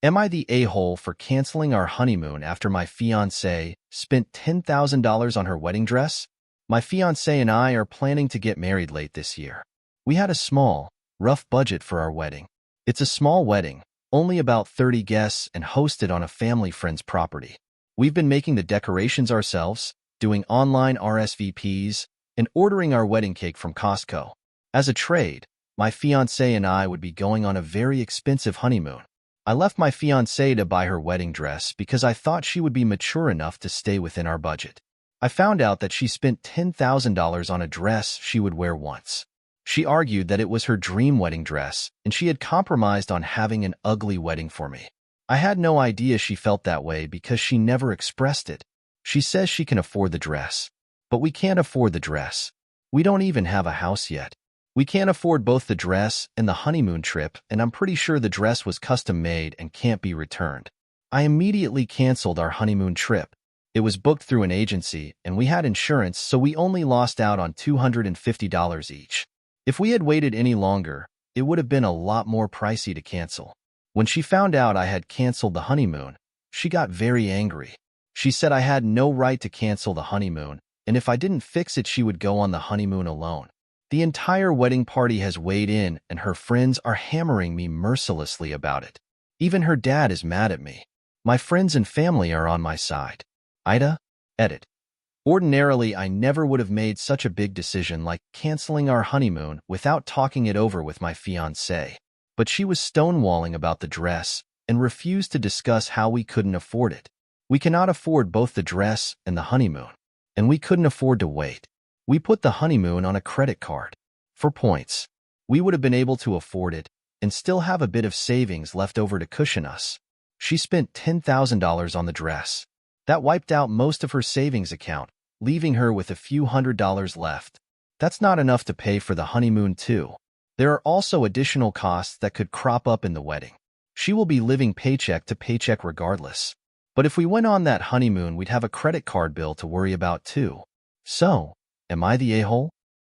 Am I the a-hole for canceling our honeymoon after my fiancée spent $10,000 on her wedding dress? My fiancée and I are planning to get married late this year. We had a small, rough budget for our wedding. It's a small wedding, only about 30 guests and hosted on a family friend's property. We've been making the decorations ourselves, doing online RSVPs, and ordering our wedding cake from Costco. As a trade, my fiancée and I would be going on a very expensive honeymoon. I left my fiancée to buy her wedding dress because I thought she would be mature enough to stay within our budget. I found out that she spent $10,000 on a dress she would wear once. She argued that it was her dream wedding dress, and she had compromised on having an ugly wedding for me. I had no idea she felt that way because she never expressed it. She says she can afford the dress. But we can't afford the dress. We don't even have a house yet. We can't afford both the dress and the honeymoon trip, and I'm pretty sure the dress was custom-made and can't be returned. I immediately canceled our honeymoon trip. It was booked through an agency, and we had insurance, so we only lost out on $250 each. If we had waited any longer, it would have been a lot more pricey to cancel. When she found out I had canceled the honeymoon, she got very angry. She said I had no right to cancel the honeymoon, and if I didn't fix it, she would go on the honeymoon alone. The entire wedding party has weighed in, and her friends are hammering me mercilessly about it. Even her dad is mad at me. My friends and family are on my side. AITA, edit. Ordinarily, I never would have made such a big decision like canceling our honeymoon without talking it over with my fiancée. But she was stonewalling about the dress and refused to discuss how we couldn't afford it. We cannot afford both the dress and the honeymoon, and we couldn't afford to wait. We put the honeymoon on a credit card. For points, we would have been able to afford it and still have a bit of savings left over to cushion us. She spent $10,000 on the dress. That wiped out most of her savings account, leaving her with a few $100s left. That's not enough to pay for the honeymoon too. There are also additional costs that could crop up in the wedding. She will be living paycheck to paycheck regardless. But if we went on that honeymoon, we'd have a credit card bill to worry about too. So, am I the a-hole?